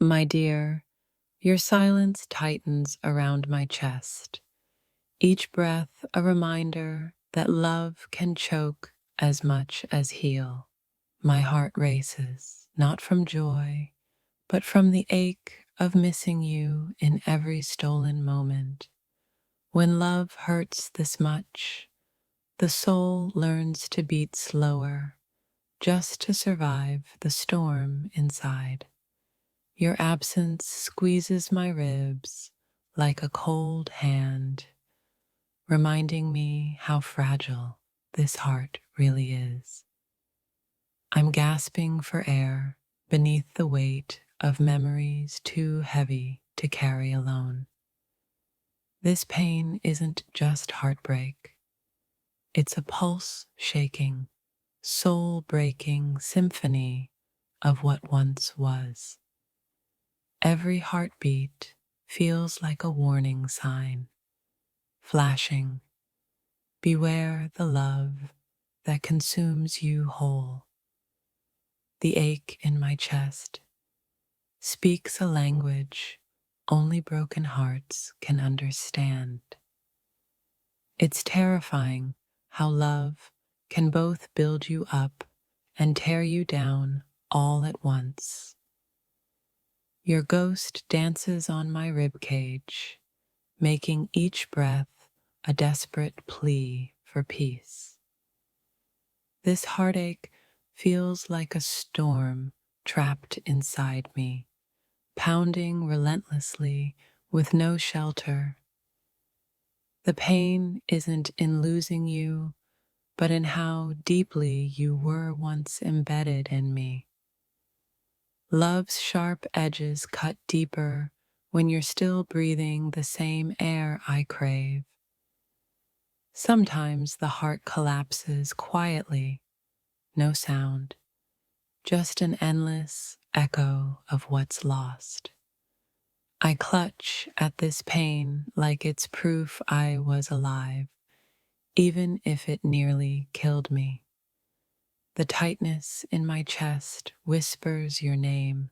My dear, your silence tightens around my chest, each breath a reminder that love can choke as much as heal. My heart races, not from joy, but from the ache of missing you in every stolen moment. When love hurts this much, the soul learns to beat slower, just to survive the storm inside. Your absence squeezes my ribs like a cold hand, reminding me how fragile this heart really is. I'm gasping for air beneath the weight of memories too heavy to carry alone. This pain isn't just heartbreak, it's a pulse shaking, soul breaking symphony of what once was. Every heartbeat feels like a warning sign, flashing, beware the love that consumes you whole. The ache in my chest speaks a language only broken hearts can understand. It's terrifying how love can both build you up and tear you down all at once. Your ghost dances on my ribcage, making each breath a desperate plea for peace. This heartache feels like a storm trapped inside me, pounding relentlessly with no shelter. The pain isn't in losing you, but in how deeply you were once embedded in me. Love's sharp edges cut deeper when you're still breathing the same air I crave. Sometimes the heart collapses quietly, no sound, just an endless echo of what's lost. I clutch at this pain like it's proof I was alive, even if it nearly killed me. The tightness in my chest whispers your name,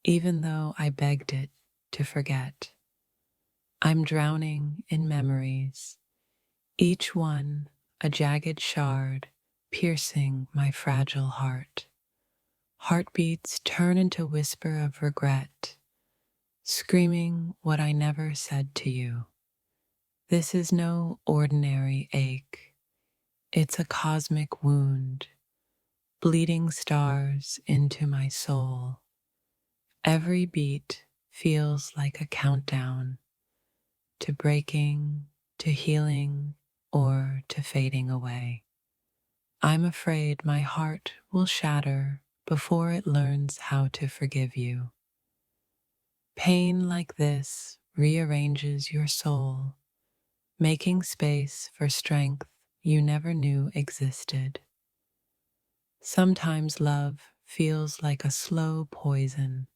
even though I begged it to forget. I'm drowning in memories, each one a jagged shard piercing my fragile heart. Heartbeats turn into whisper of regret, screaming what I never said to you. This is no ordinary ache. It's a cosmic wound, bleeding stars into my soul. Every beat feels like a countdown to breaking, to healing, or to fading away. I'm afraid my heart will shatter before it learns how to forgive you. Pain like this rearranges your soul, making space for strength you never knew existed. Sometimes love feels like a slow poison,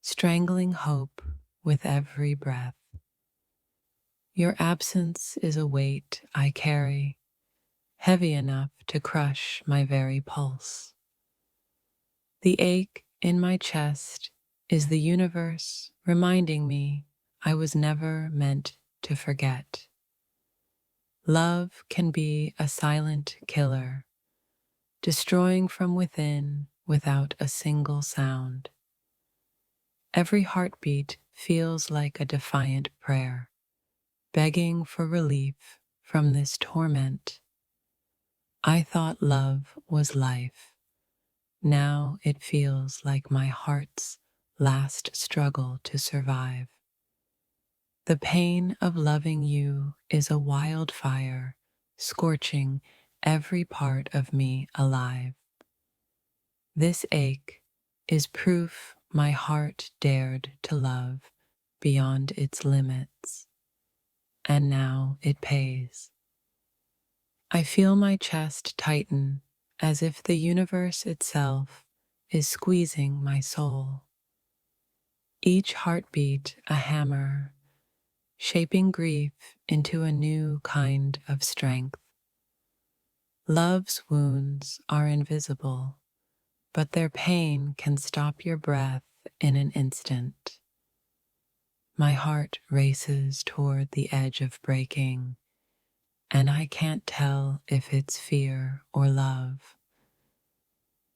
strangling hope with every breath. Your absence is a weight I carry, heavy enough to crush my very pulse. The ache in my chest is the universe reminding me I was never meant to forget. Love can be a silent killer, destroying from within without a single sound. Every heartbeat feels like a defiant prayer, begging for relief from this torment. I thought love was life. Now it feels like my heart's last struggle to survive. The pain of loving you is a wildfire, scorching every part of me alive. This ache is proof my heart dared to love beyond its limits, and now it pays. I feel my chest tighten as if the universe itself is squeezing my soul. Each heartbeat a hammer, shaping grief into a new kind of strength. Love's wounds are invisible, but their pain can stop your breath in an instant. My heart races toward the edge of breaking, and I can't tell if it's fear or love.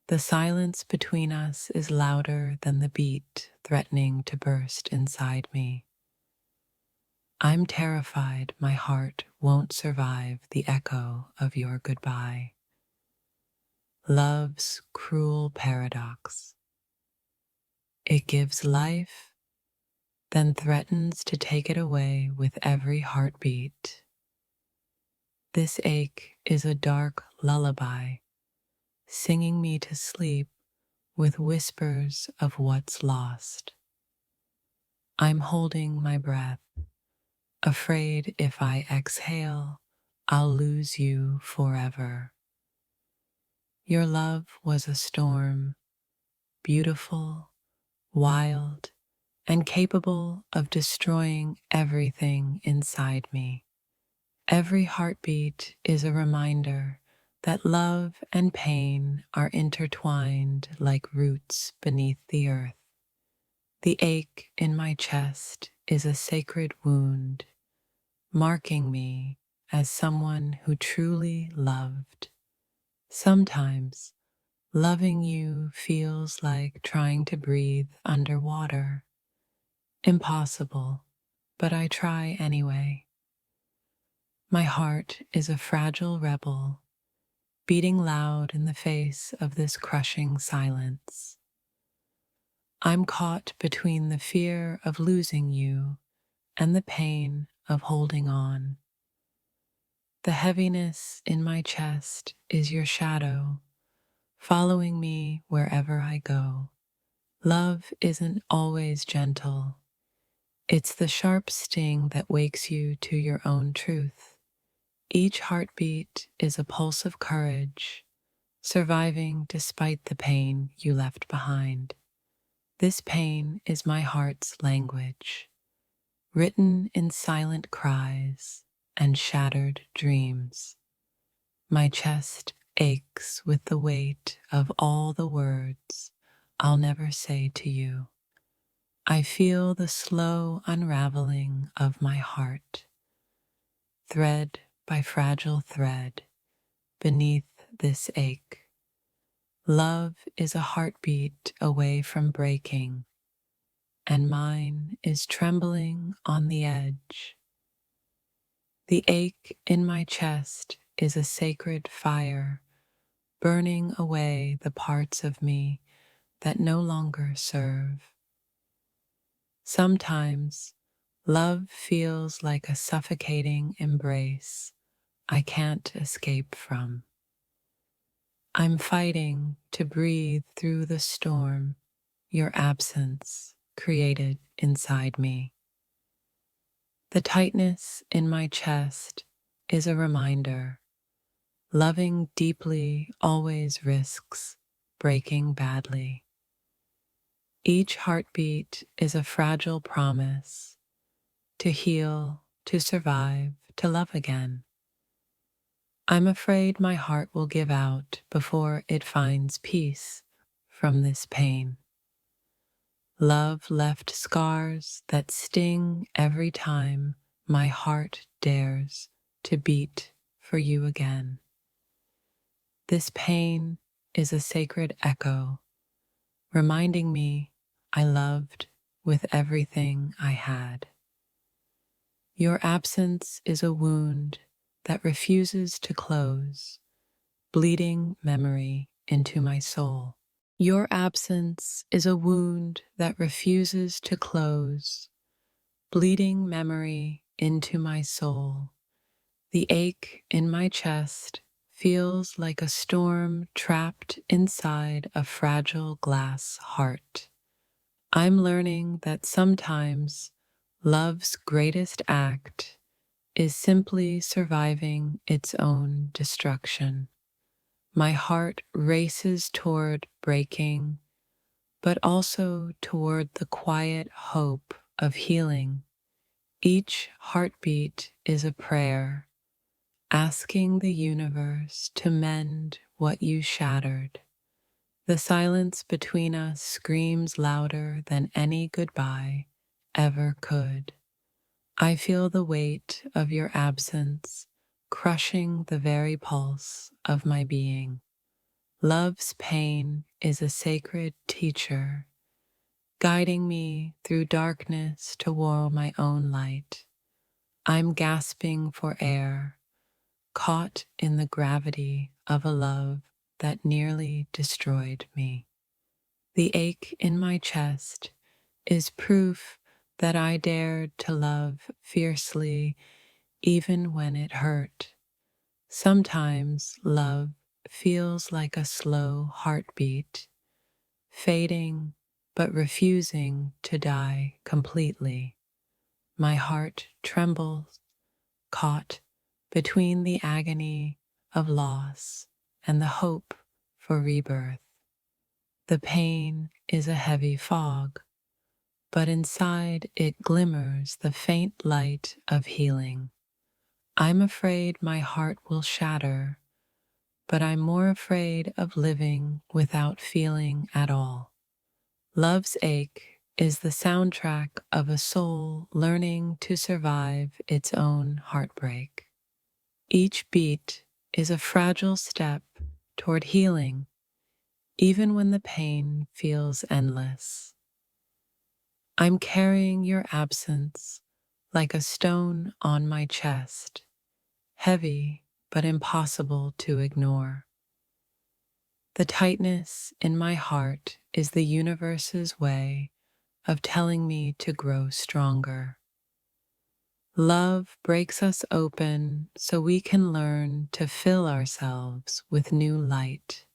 The silence between us is louder than the beat threatening to burst inside me. I'm terrified my heart won't survive the echo of your goodbye. Love's cruel paradox. It gives life, then threatens to take it away with every heartbeat. This ache is a dark lullaby, singing me to sleep with whispers of what's lost. I'm holding my breath, afraid if I exhale, I'll lose you forever. Your love was a storm, beautiful, wild, and capable of destroying everything inside me. Every heartbeat is a reminder that love and pain are intertwined like roots beneath the earth. The ache in my chest is a sacred wound, marking me as someone who truly loved. Sometimes, loving you feels like trying to breathe underwater. Impossible, but I try anyway. My heart is a fragile rebel, beating loud in the face of this crushing silence. I'm caught between the fear of losing you and the pain of holding on. The heaviness in my chest is your shadow, following me wherever I go. Love isn't always gentle. It's the sharp sting that wakes you to your own truth. Each heartbeat is a pulse of courage, surviving despite the pain you left behind. This pain is my heart's language, written in silent cries and shattered dreams. My chest aches with the weight of all the words I'll never say to you. I feel the slow unraveling of my heart, thread by fragile thread, beneath this ache. Love is a heartbeat away from breaking, and mine is trembling on the edge. The ache in my chest is a sacred fire, burning away the parts of me that no longer serve. Sometimes, love feels like a suffocating embrace I can't escape from. I'm fighting to breathe through the storm your absence created inside me. The tightness in my chest is a reminder. Loving deeply always risks breaking badly. Each heartbeat is a fragile promise to heal, to survive, to love again. I'm afraid my heart will give out before it finds peace from this pain. Love left scars that sting every time my heart dares to beat for you again. This pain is a sacred echo, reminding me I loved with everything I had. Your absence is a wound that refuses to close, bleeding memory into my soul. Your absence is a wound that refuses to close, bleeding memory into my soul. The ache in my chest feels like a storm trapped inside a fragile glass heart. I'm learning that sometimes love's greatest act is simply surviving its own destruction. My heart races toward breaking, but also toward the quiet hope of healing. Each heartbeat is a prayer, asking the universe to mend what you shattered. The silence between us screams louder than any goodbye ever could. I feel the weight of your absence crushing the very pulse of my being. Love's pain is a sacred teacher, guiding me through darkness toward my own light. I'm gasping for air, caught in the gravity of a love that nearly destroyed me. The ache in my chest is proof that I dared to love fiercely even when it hurt. Sometimes love feels like a slow heartbeat, fading but refusing to die completely. My heart trembles, caught between the agony of loss and the hope for rebirth. The pain is a heavy fog, but inside it glimmers the faint light of healing. I'm afraid my heart will shatter, but I'm more afraid of living without feeling at all. Love's ache is the soundtrack of a soul learning to survive its own heartbreak. Each beat is a fragile step toward healing, even when the pain feels endless. I'm carrying your absence like a stone on my chest, heavy but impossible to ignore. The tightness in my heart is the universe's way of telling me to grow stronger. Love breaks us open so we can learn to fill ourselves with new light.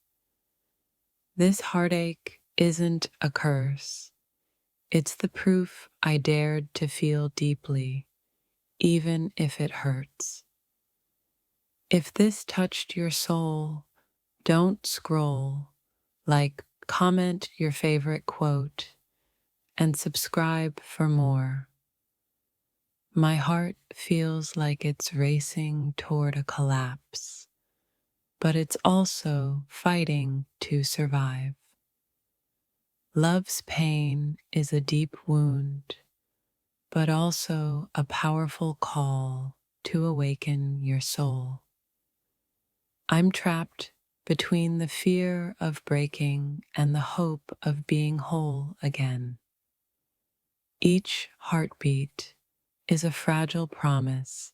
This heartache isn't a curse. It's the proof I dared to feel deeply, even if it hurts. If this touched your soul, don't scroll, comment your favorite quote, and subscribe for more. My heart feels like it's racing toward a collapse, but it's also fighting to survive. Love's pain is a deep wound, but also a powerful call to awaken your soul. I'm trapped between the fear of breaking and the hope of being whole again. Each heartbeat is a fragile promise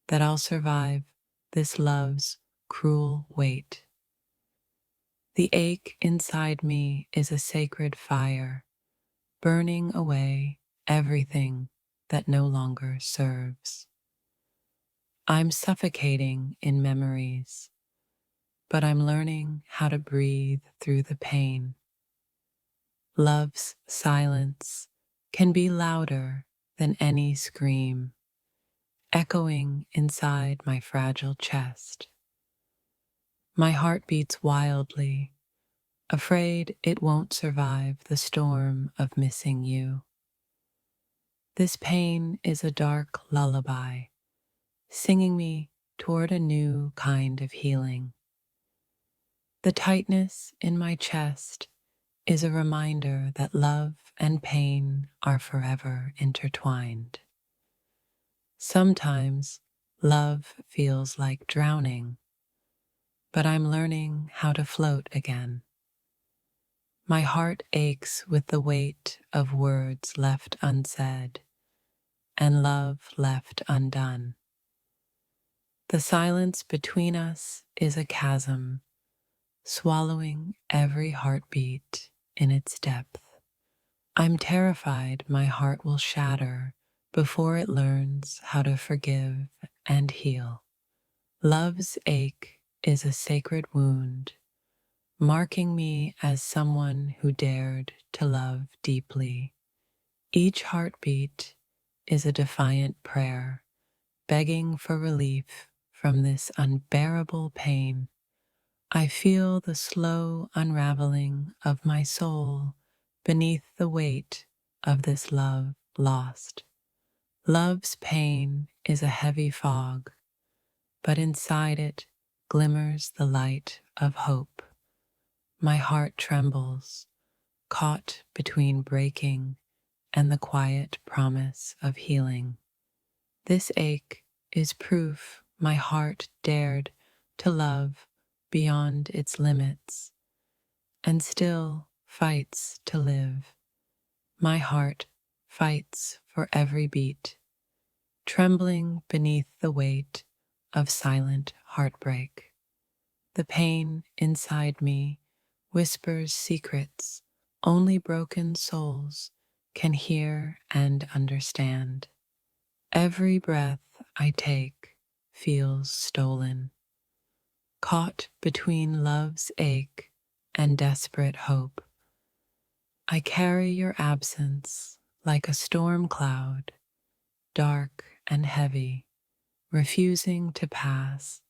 that I'll survive this love's cruel weight. The ache inside me is a sacred fire, burning away everything that no longer serves. I'm suffocating in memories, but I'm learning how to breathe through the pain. Love's silence can be louder than any scream, echoing inside my fragile chest. My heart beats wildly, afraid it won't survive the storm of missing you. This pain is a dark lullaby, singing me toward a new kind of healing. The tightness in my chest is a reminder that love and pain are forever intertwined. Sometimes love feels like drowning, but I'm learning how to float again. My heart aches with the weight of words left unsaid and love left undone. The silence between us is a chasm, swallowing every heartbeat in its depth. I'm terrified my heart will shatter before it learns how to forgive and heal. Love's ache is a sacred wound, marking me as someone who dared to love deeply. Each heartbeat is a defiant prayer, begging for relief from this unbearable pain. I feel the slow unraveling of my soul beneath the weight of this love lost. Love's pain is a heavy fog, but inside it glimmers the light of hope. My heart trembles, caught between breaking and the quiet promise of healing. This ache is proof my heart dared to love beyond its limits and still fights to live. My heart fights for every beat, trembling beneath the weight of silent heartbreak. The pain inside me whispers secrets only broken souls can hear and understand. Every breath I take feels stolen, caught between love's ache and desperate hope. I carry your absence like a storm cloud, dark and heavy, refusing to pass.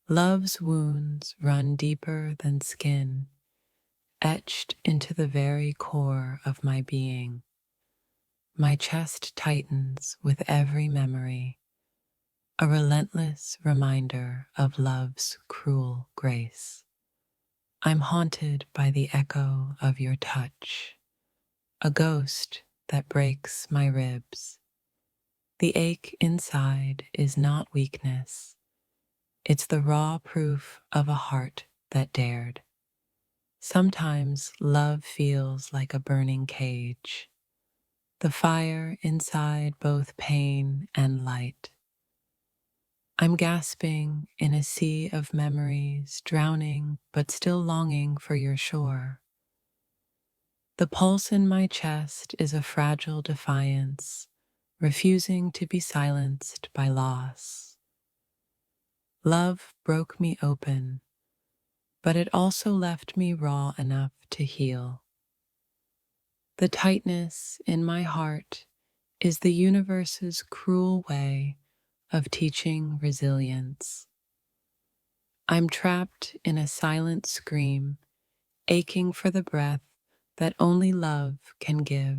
Love's wounds run deeper than skin, etched into the very core of my being. My chest tightens with every memory, a relentless reminder of love's cruel grace. I'm haunted by the echo of your touch, a ghost that breaks my ribs. The ache inside is not weakness, it's the raw proof of a heart that dared. Sometimes love feels like a burning cage, the fire inside both pain and light. I'm gasping in a sea of memories, drowning but still longing for your shore. The pulse in my chest is a fragile defiance, refusing to be silenced by loss. Love broke me open, but it also left me raw enough to heal. The tightness in my heart is the universe's cruel way of teaching resilience. I'm trapped in a silent scream, aching for the breath that only love can give.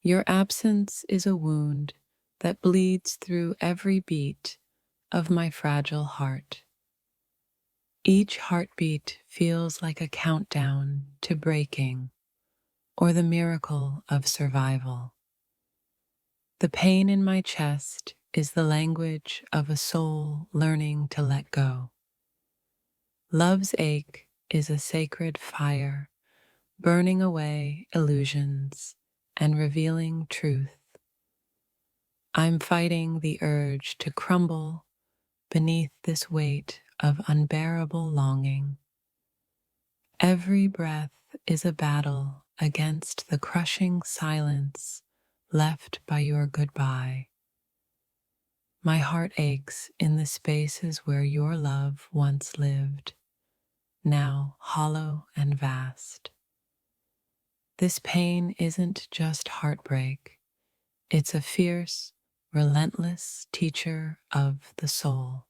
Your absence is a wound that bleeds through every beat of my fragile heart. Each heartbeat feels like a countdown to breaking or the miracle of survival. The pain in my chest is the language of a soul learning to let go. Love's ache is a sacred fire, burning away illusions and revealing truth. I'm fighting the urge to crumble beneath this weight of unbearable longing. Every breath is a battle against the crushing silence left by your goodbye. My heart aches in the spaces where your love once lived, now hollow and vast. This pain isn't just heartbreak, it's a fierce, relentless teacher of the soul.